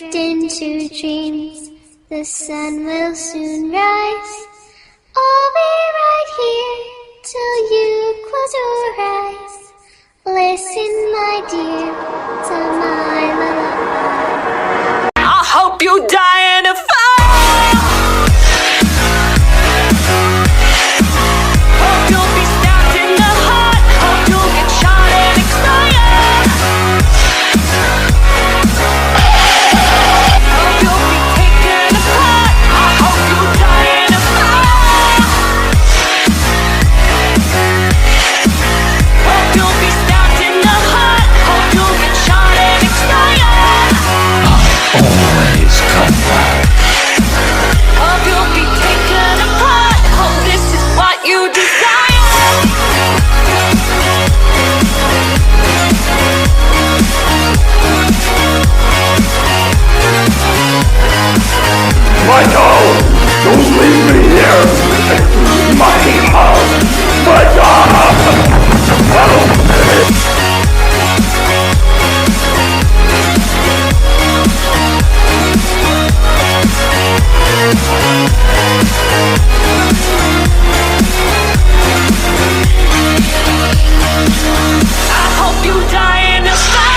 drift into dreams. The sun will soon rise. I'll be right here till you close your eyes. Listen, my dear, to my lullaby. I hope you die in a fire. Hope you'll be stabbed in the heart. Hope you'll get shot and expire. Hope you'll be taken apart. I hope you die in a fire. Hope you'll be stabbed in the heart. Hope you'll get shot and expire. Always come back. Hope you'll be taken apart. Hope this is what you desire. Michael! Don't leave me here! My house! Michael! Help me! I hope you die in a fire.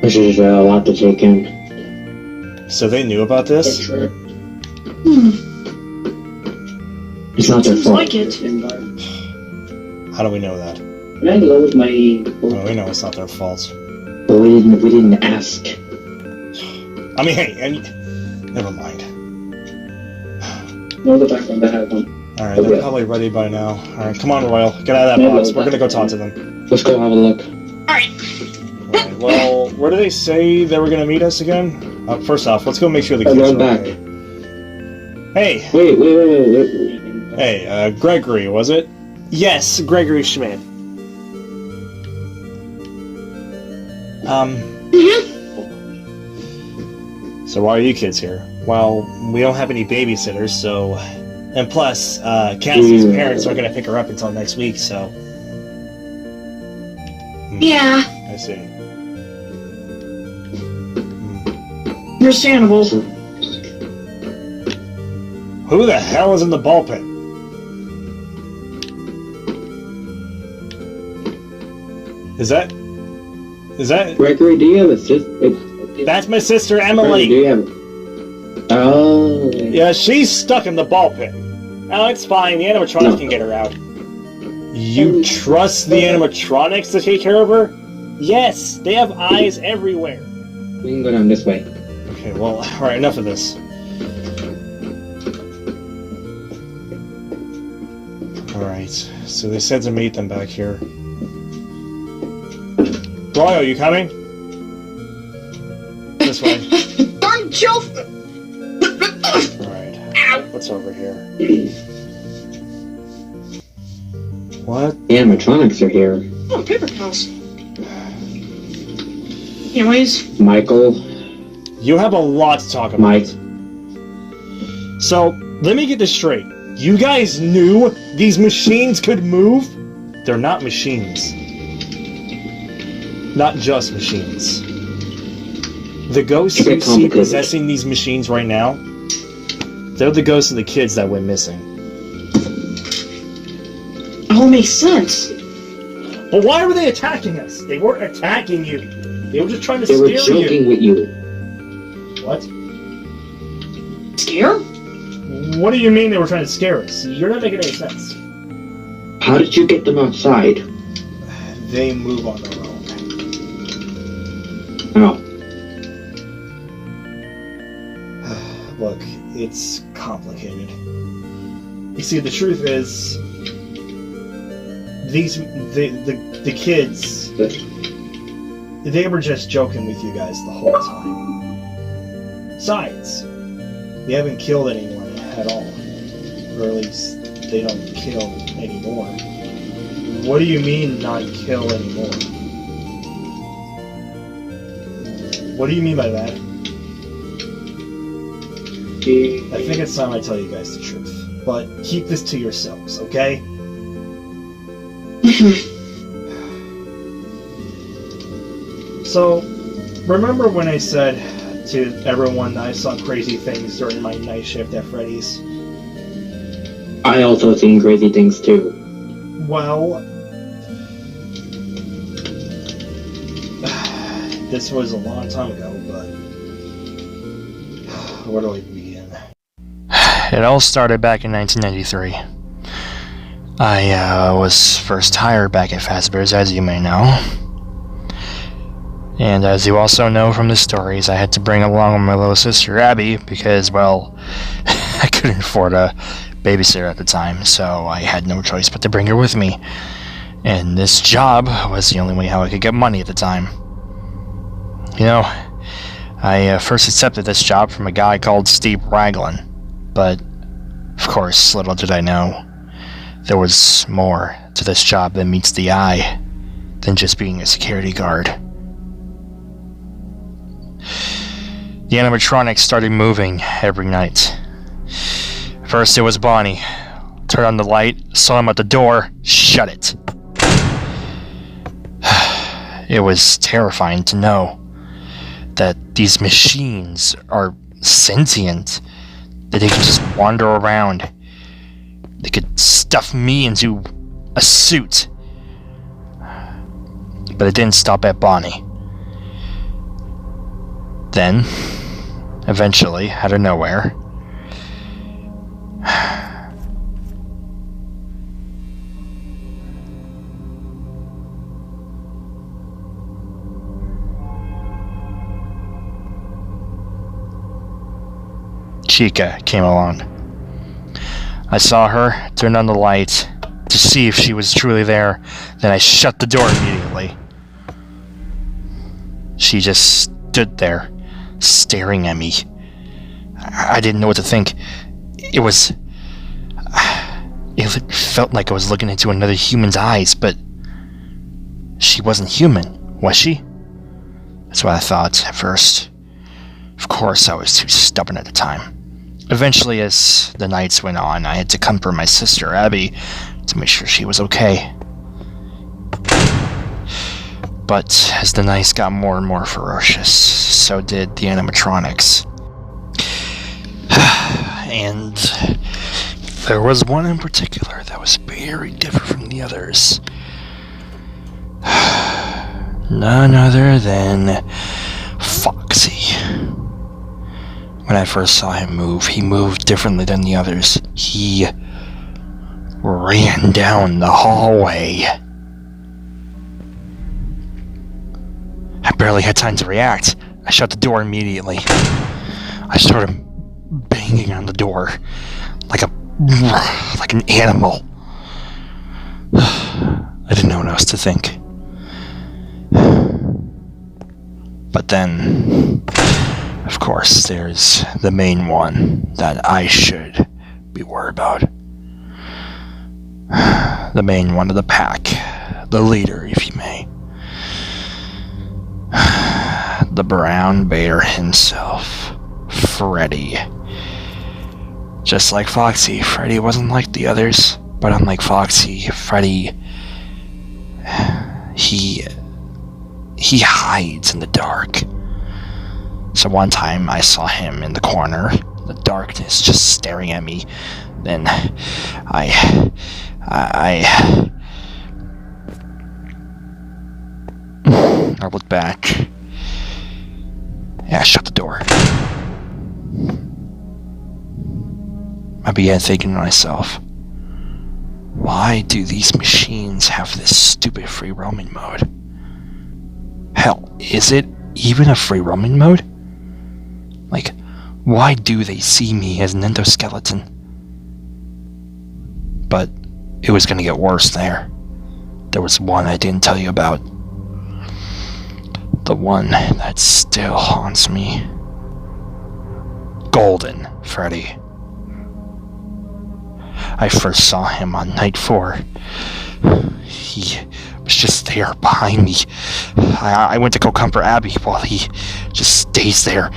This is a lot to take in. So they knew about this? It's not their fault. Like it. How do we know that? Can I load my... Well, we know it's not their fault. But we didn't ask. I mean, hey, never mind. No, the back one, that had one. Alright, they're probably ready by now. Alright, come on, Royal. Get out of that box. We're gonna go talk to them. Let's go have a look. Alright, well, where did they say they were gonna meet us again? First off, let's go make sure the kids are back. okay. Hey! Wait. Hey, Gregory, was it? Yes, Gregory Schmidt. So why are you kids here? Well, we don't have any babysitters, so... And plus, Cassie's parents aren't gonna pick her up until next week, so... Yeah, I see. understandable. Who the hell is in the ball pit? Is that... Gregory, do you have a sister? That's my sister, Gregory, Emily! do you have... Oh... Yeah, she's stuck in the ball pit. Oh, it's fine. The animatronics can get her out. You trust the animatronics to take care of her? Yes, they have eyes everywhere. We can go down this way. Okay, well, alright, enough of this. Alright, so they said to meet them back here. Royal, you coming? This way. Darn Joe! Alright, what's over here? What? The animatronics are here. Oh, paper cows. Anyways. Michael. You have a lot to talk about. Mike. So, let me get this straight. You guys knew these machines could move? They're not machines. Not just machines. The ghosts you see possessing these machines right now, they're the ghosts of the kids that went missing. It all makes sense. But why were they attacking us? They weren't attacking you. They were just trying to scare you. They were joking with you. What? Scare? What do you mean they were trying to scare us? You're not making any sense. How did you get them outside? They move on their own. Oh. Look, it's complicated. You see, the truth is, the kids, they were just joking with you guys the whole time. Besides, They haven't killed anyone at all. Or at least they don't kill anymore. What do you mean not kill anymore? What do you mean by that? I think it's time I tell you guys the truth. But keep this to yourselves, okay? So, remember when I said to everyone that I saw crazy things during my night shift at Freddy's? I also seen crazy things too. Well, this was a long time ago, but where do I begin? It all started back in 1993. I was first hired back at Fazbear's, as you may know. And as you also know from the stories, I had to bring along my little sister, Abby, because, well, I couldn't afford a babysitter at the time, so I had no choice but to bring her with me. And this job was the only way how I could get money at the time. You know, I first accepted this job from a guy called Steve Raglan, but, of course, little did I know, there was more to this job than meets the eye than just being a security guard. The animatronics started moving every night. First it was Bonnie. Turned on the light, saw him at the door, shut it. It was terrifying to know that these machines are sentient, that they can just wander around. They could stuff me into a suit. But it didn't stop at Bonnie. Then, eventually, out of nowhere, Chica came along. I saw her, turned on the light to see if she was truly there, then I shut the door immediately. She just stood there, staring at me. I didn't know what to think. It felt like I was looking into another human's eyes, but she wasn't human, was she? That's what I thought at first. Of course, I was too stubborn at the time. Eventually, as the nights went on, I had to comfort my sister, Abby, to make sure she was okay. But as the nights got more and more ferocious, so did the animatronics. And there was one in particular that was very different from the others. None other than Foxy. When I first saw him move, he moved differently than the others. He ran down the hallway. I barely had time to react. I shut the door immediately. I started banging on the door like an animal. I didn't know what else to think. But then, of course, there's the main one that I should be worried about. The main one of the pack. The leader, if you may. The brown bear himself. Freddy. Just like Foxy, Freddy wasn't like the others. But unlike Foxy, Freddy... He hides in the dark. So one time I saw him in the corner, the darkness, just staring at me. Then I looked back. Yeah, I shut the door. I began thinking to myself, why do these machines have this stupid free roaming mode? Hell, is it even a free roaming mode? Like, why do they see me as an endoskeleton? But it was gonna get worse there. There was one I didn't tell you about. The one that still haunts me. golden, Freddy. I first saw him on night 4. He was just there behind me. I went to go comfort Abby while he just stays there.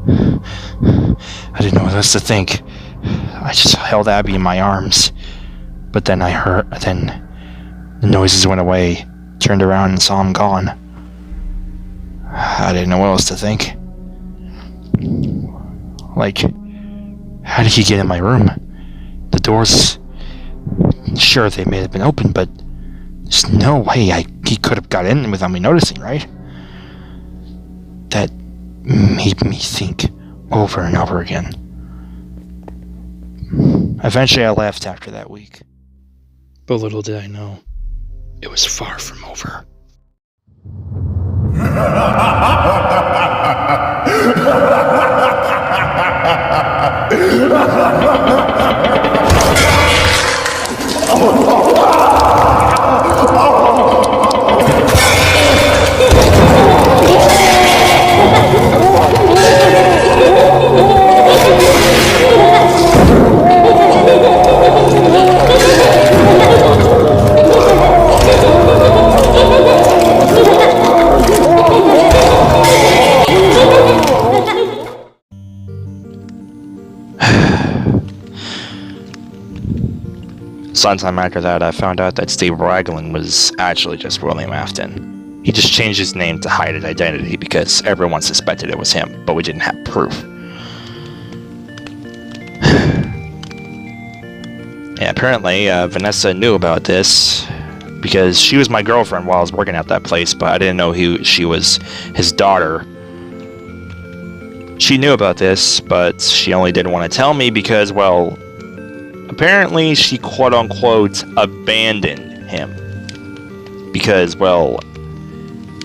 I didn't know what else to think. I just held Abby in my arms. But then then the noises went away, turned around and saw him gone. I didn't know what else to think. Like, how did he get in my room? The doors, sure, they may have been open, but there's no way he could have got in without me noticing, right? That made me think over and over again. Eventually I left after that week. But little did I know, it was far from over. Sometime after that, I found out that Steve Raglan was actually just William Afton. He just changed his name to hide his identity because everyone suspected it was him, but we didn't have proof. And apparently, Vanessa knew about this because she was my girlfriend while I was working at that place, but I didn't know she was his daughter. She knew about this, but she only didn't want to tell me because, well, apparently she quote-unquote abandoned him. Because, well,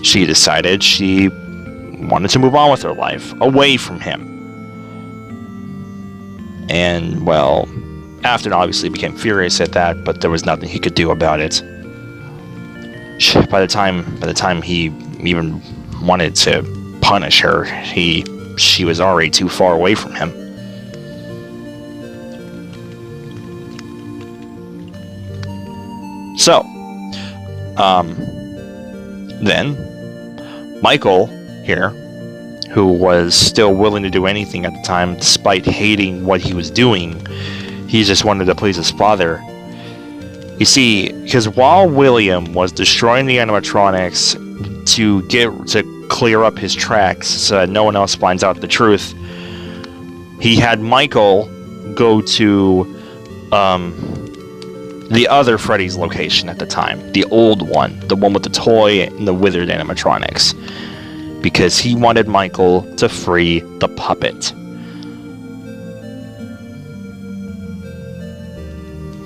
she decided she wanted to move on with her life, away from him. And, well, Afton obviously became furious at that, but there was nothing he could do about it. By the time he even wanted to punish her, she was already too far away from him. So, then, Michael here, who was still willing to do anything at the time, despite hating what he was doing, he just wanted to please his father. You see, because while William was destroying the animatronics to clear up his tracks so that no one else finds out the truth, he had Michael go to, the other Freddy's location at the time, the old one, the one with the toy and the withered animatronics, because he wanted Michael to free the puppet.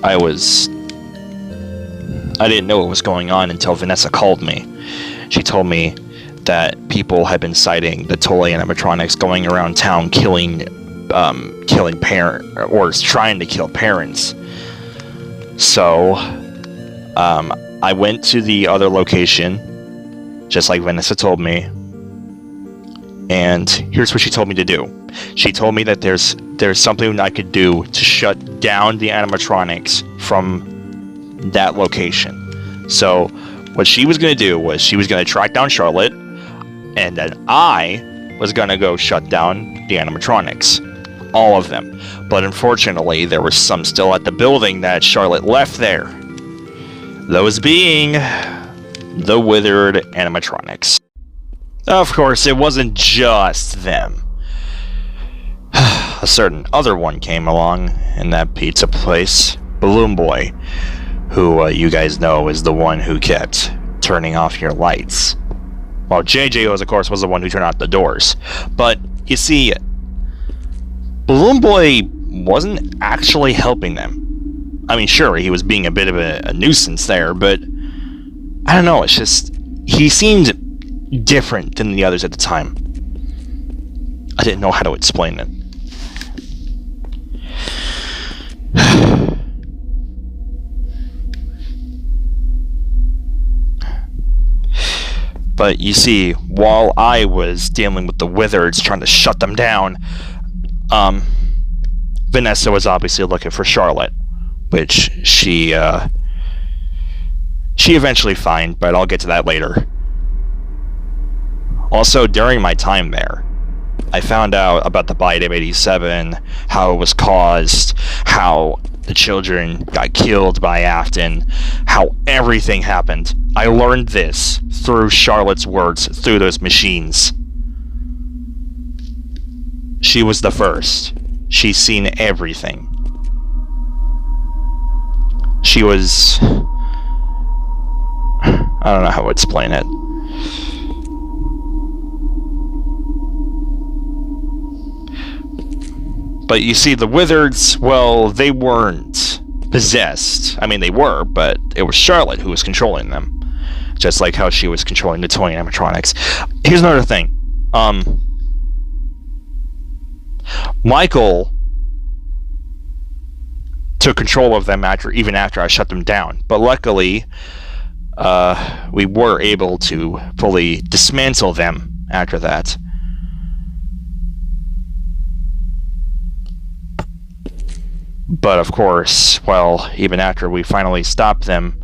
I didn't know what was going on until Vanessa called me. She told me that people had been sighting the toy animatronics going around town killing parents, or trying to kill parents. So, I went to the other location, just like Vanessa told me, and here's what she told me to do. She told me that there's something I could do to shut down the animatronics from that location. So, what she was going to do was she was going to track down Charlotte, and then I was going to go shut down the animatronics. All of them. But unfortunately, there were some still at the building that Charlotte left there. Those being the withered animatronics. Of course, it wasn't just them. A certain other one came along in that pizza place, Balloon Boy, who you guys know is the one who kept turning off your lights. While JJ, of course, was the one who turned out the doors. But, you see, Balloon Boy wasn't actually helping them. I mean, sure, he was being a bit of a nuisance there, but I don't know, it's just, he seemed different than the others at the time. I didn't know how to explain it. But you see, while I was dealing with the Wizards, trying to shut them down, Vanessa was obviously looking for Charlotte, which she eventually found, but I'll get to that later. Also, during my time there, I found out about the bite of 87, how it was caused, how the children got killed by Afton, how everything happened. I learned this through Charlotte's words, through those machines. She was the first. She's seen everything. She was... I don't know how to explain it. But you see, the Wizards, well, they weren't possessed. I mean, they were, but it was Charlotte who was controlling them. Just like how she was controlling the toy animatronics. Here's another thing. Michael took control of them even after I shut them down. But luckily, we were able to fully dismantle them after that. But of course, well, even after we finally stopped them,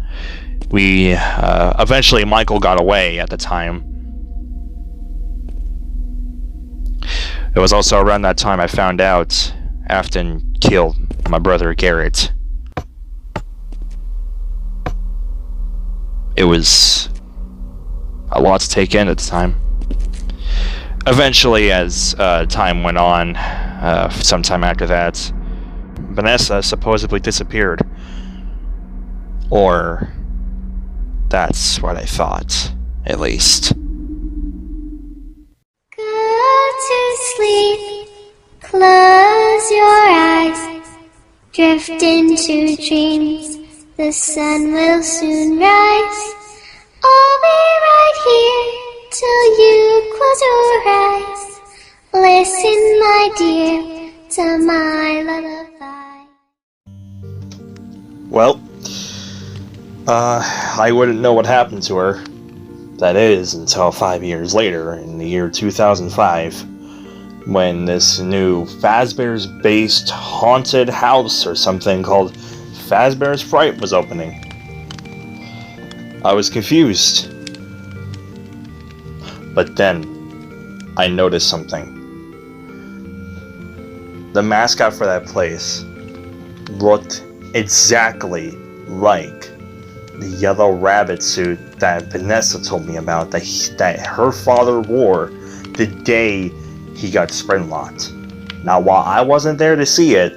we eventually Michael got away at the time. It was also around that time I found out Afton killed my brother Garrett. It was a lot to take in at the time. Eventually, as time went on, sometime after that, Vanessa supposedly disappeared. Or that's what I thought, at least. Go to sleep, close your eyes, drift into dreams, the sun will soon rise. I'll be right here till you close your eyes. Listen, my dear, to my lullaby. Well, I wouldn't know what happened to her. That is, until 5 years later, in the year 2005, when this new Fazbear's-based haunted house or something called Fazbear's Fright was opening. I was confused. But then, I noticed something. The mascot for that place looked exactly like the yellow rabbit suit that Vanessa told me about that her father wore the day he got spring-locked. Now, while I wasn't there to see it,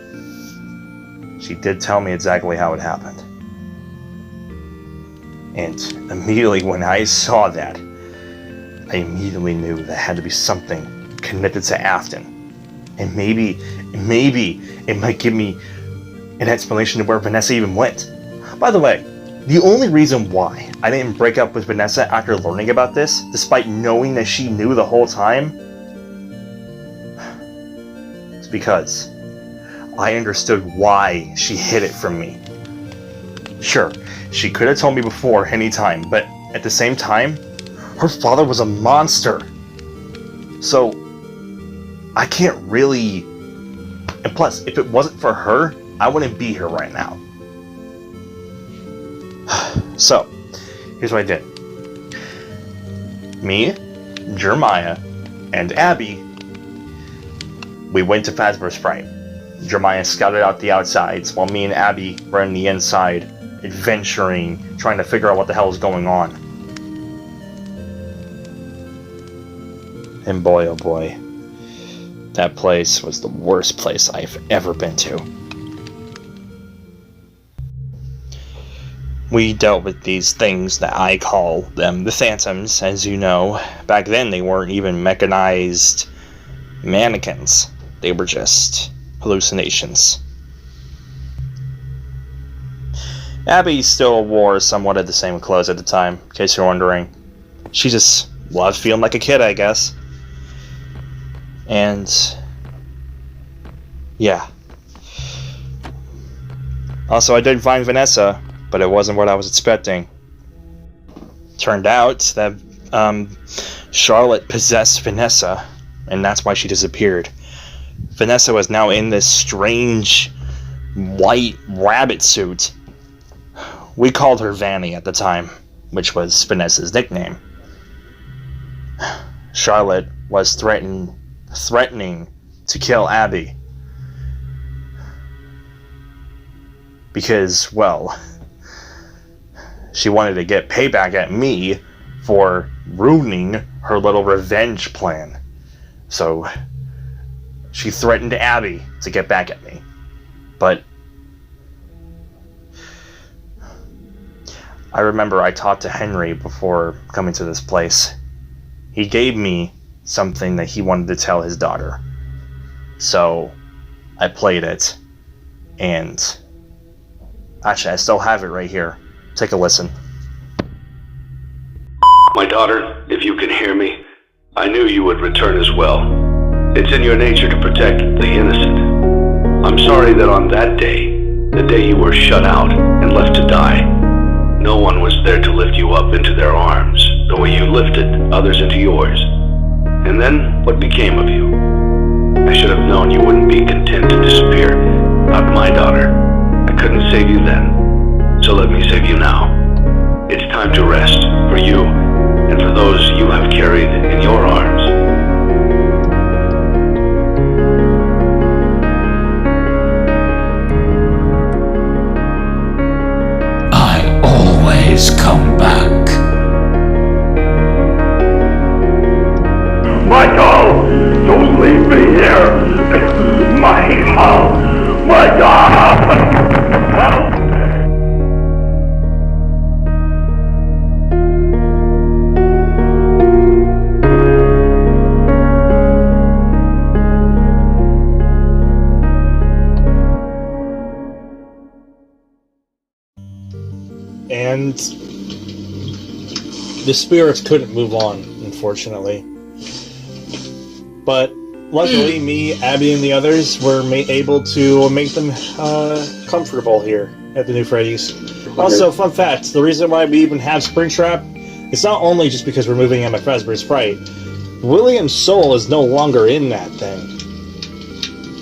she did tell me exactly how it happened. And immediately when I saw that, I immediately knew that had to be something connected to Afton. And maybe it might give me an explanation of where Vanessa even went. By the way, the only reason why I didn't break up with Vanessa after learning about this, despite knowing that she knew the whole time, is because I understood why she hid it from me. Sure, she could have told me before anytime, but at the same time, her father was a monster. So, I can't really... And plus, if it wasn't for her, I wouldn't be here right now. So, here's what I did. Me, Jeremiah, and Abby, we went to Fazbear's Fright. Jeremiah scouted out the outsides, while me and Abby were on the inside, adventuring, trying to figure out what the hell is going on. And boy, oh boy, that place was the worst place I've ever been to. We dealt with these things that I call them the Phantoms, as you know. Back then they weren't even mechanized mannequins. They were just hallucinations. Abby still wore somewhat of the same clothes at the time, in case you're wondering. She just loved feeling like a kid, I guess. And... yeah. Also, I did find Vanessa, but it wasn't what I was expecting. Turned out that Charlotte possessed Vanessa, and that's why she disappeared. Vanessa was now in this strange white rabbit suit. We called her Vanny at the time, which was Vanessa's nickname. Charlotte was threatening to kill Abby. Because, well, she wanted to get payback at me for ruining her little revenge plan. So, she threatened Abby to get back at me. But I remember I talked to Henry before coming to this place. He gave me something that he wanted to tell his daughter. So, I played it. And actually, I still have it right here. Take a listen. My daughter, if you can hear me, I knew you would return as well. It's in your nature to protect the innocent. I'm sorry that on that day, the day you were shut out and left to die, no one was there to lift you up into their arms, the way you lifted others into yours. And then, what became of you? I should have known you wouldn't be content to disappear. Not my daughter. I couldn't save you then, so let me save you now. It's time to rest, for you, and for those you have carried in your arms. I always come back. Michael, don't leave me here. Michael, Michael. And the spirits couldn't move on, unfortunately. But luckily, me, Abby, and the others were able to make them comfortable here at the new Freddy's. Also, fun fact, the reason why we even have Springtrap, it's not only just because we're moving Emma Fazbear's Sprite. William's soul is no longer in that thing.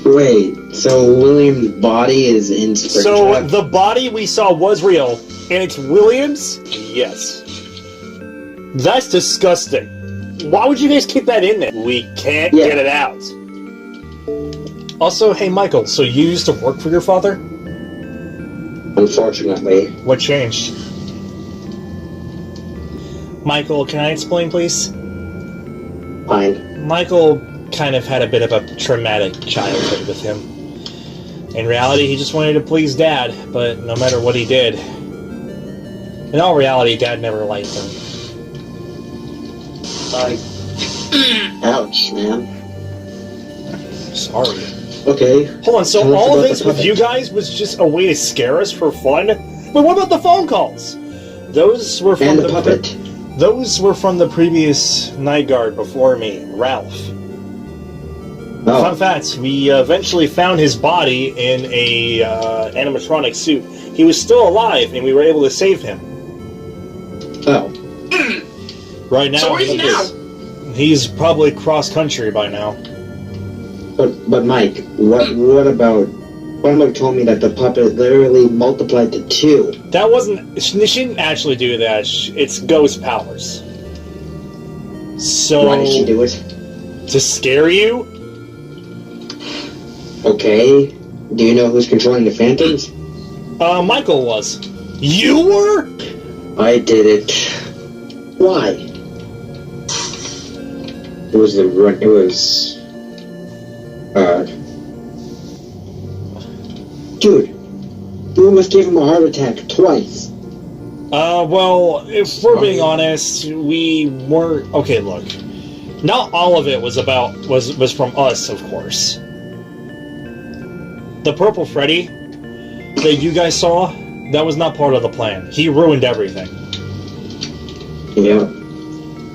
Wait, so William's body is in Springtrap? So the body we saw was real, and it's William's? Yes. That's disgusting. Why would you guys keep that in there? We can't get it out. Also, hey Michael, so you used to work for your father? Unfortunately. What changed? Michael, can I explain, please? Fine. Michael kind of had a bit of a traumatic childhood with him. In reality, he just wanted to please Dad, but no matter what he did, in all reality, Dad never liked him. Ouch, man. Sorry. Okay. Hold on, so all of this with you guys was just a way to scare us for fun? But what about the phone calls? Those were from the puppet. Those were from the previous night guard before me, Ralph. Oh. Fun fact, we eventually found his body in a animatronic suit. He was still alive, and we were able to save him. Oh. Right now, So where's he now? He's probably cross-country by now. But Mike, what about told me that the puppet literally multiplied to 2? That wasn't... She didn't actually do that. It's ghost powers. So... Why did she do it? To scare you? Okay. Do you know who's controlling the phantoms? Michael was. You were? I did it. Why? It was dude, you almost gave him a heart attack twice. Well, if we're being honest, we weren't... Okay, look. Not all of it was from us, of course. The Purple Freddy that you guys saw, that was not part of the plan. He ruined everything. Yeah.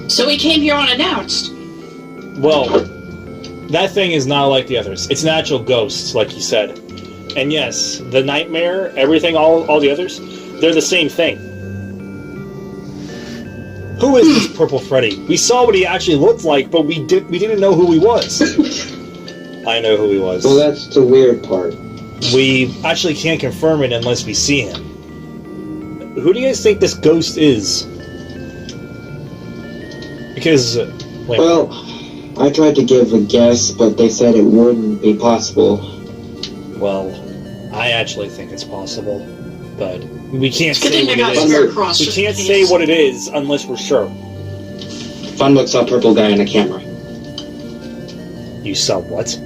So he came here unannounced. Well, that thing is not like the others. It's an actual ghost, like you said. And yes, the nightmare, everything, all the others, they're the same thing. Who is this Purple Freddy? We saw what he actually looked like, but we didn't know who he was. I know who he was. Well, that's the weird part. We actually can't confirm it unless we see him. Who do you guys think this ghost is? Because, wait. Well, I tried to give a guess, but they said it wouldn't be possible. Well, I actually think it's possible, but we can't Good say thing what I got it Square is. Cross We just can't in say case. what it is unless we're sure. Funlook saw a purple guy on a camera. You saw what?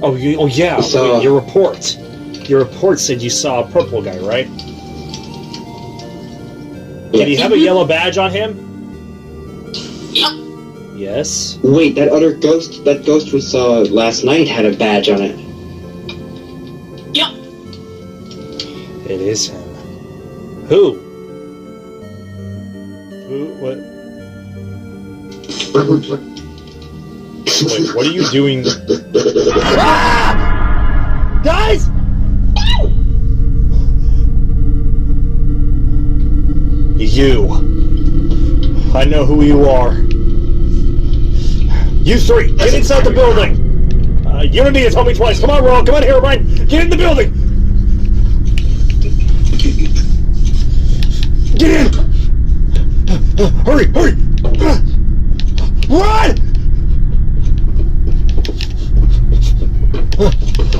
Oh, yeah. I saw- Wait, your report. Your report said you saw a purple guy, right? Did he have a yellow badge on him? Yep. Yes. Wait, that ghost we saw last night had a badge on it. Yep. It is him. Who? What? Wait, what are you doing? Guys! You. I know who you are. You three, get inside the building! You don't need to tell me twice. Come on, Ron. Come on here, Ryan. Get in the building! Get in! Hurry, hurry! Run!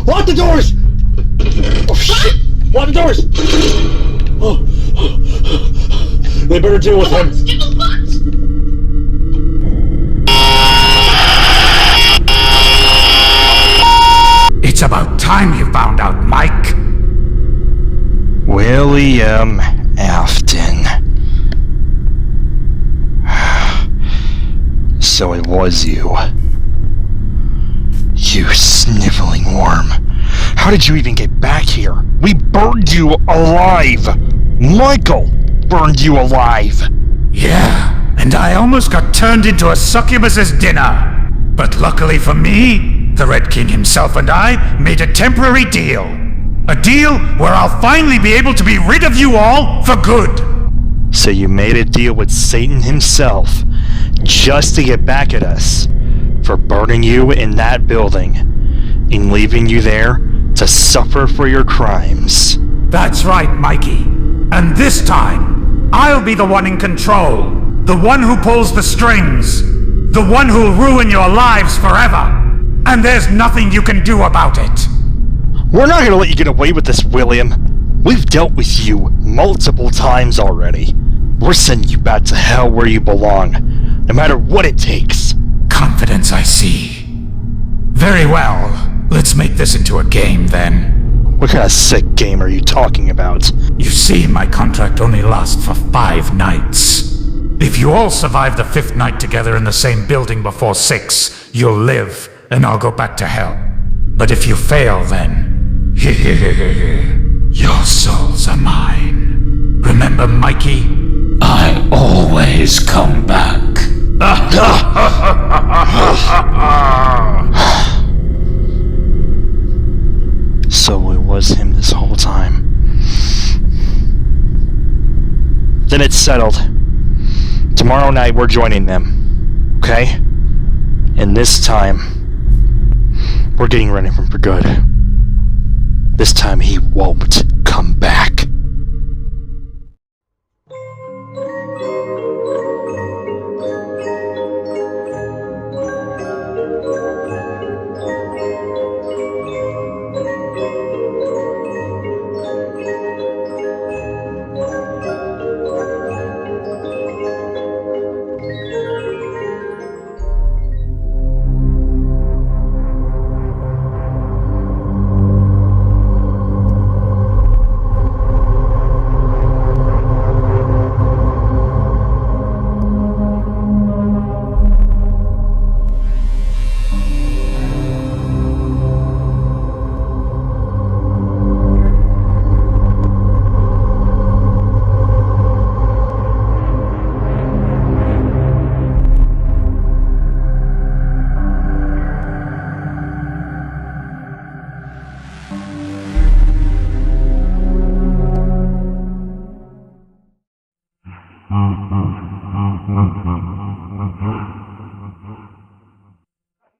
Lock the doors! Oh, shit! Lock the doors! Oh. They better deal with him. It's about time you found out, Mike. William Afton. So it was you. You sniveling worm. How did you even get back here? We burned you alive! Michael burned you alive! Yeah, and I almost got turned into a succubus's dinner. But luckily for me, the Red King himself and I made a temporary deal. A deal where I'll finally be able to be rid of you all for good. So you made a deal with Satan himself just to get back at us for burning you in that building and leaving you there to suffer for your crimes. That's right, Mikey. And this time, I'll be the one in control. The one who pulls the strings. The one who'll ruin your lives forever. And there's nothing you can do about it. We're not gonna let you get away with this, William. We've dealt with you multiple times already. We're sending you back to hell where you belong, no matter what it takes. Confidence, I see. Very well. Let's make this into a game, then. What kind of sick game are you talking about? You see, my contract only lasts for 5 nights. If you all survive the 5th night together in the same building before 6, you'll live, and I'll go back to hell. But if you fail, then... your souls are mine. Remember, Mikey? I always come back. So it was him this whole time. Then it's settled. Tomorrow night we're joining them. Okay? And this time, we're getting rid of him for good. This time he won't come back.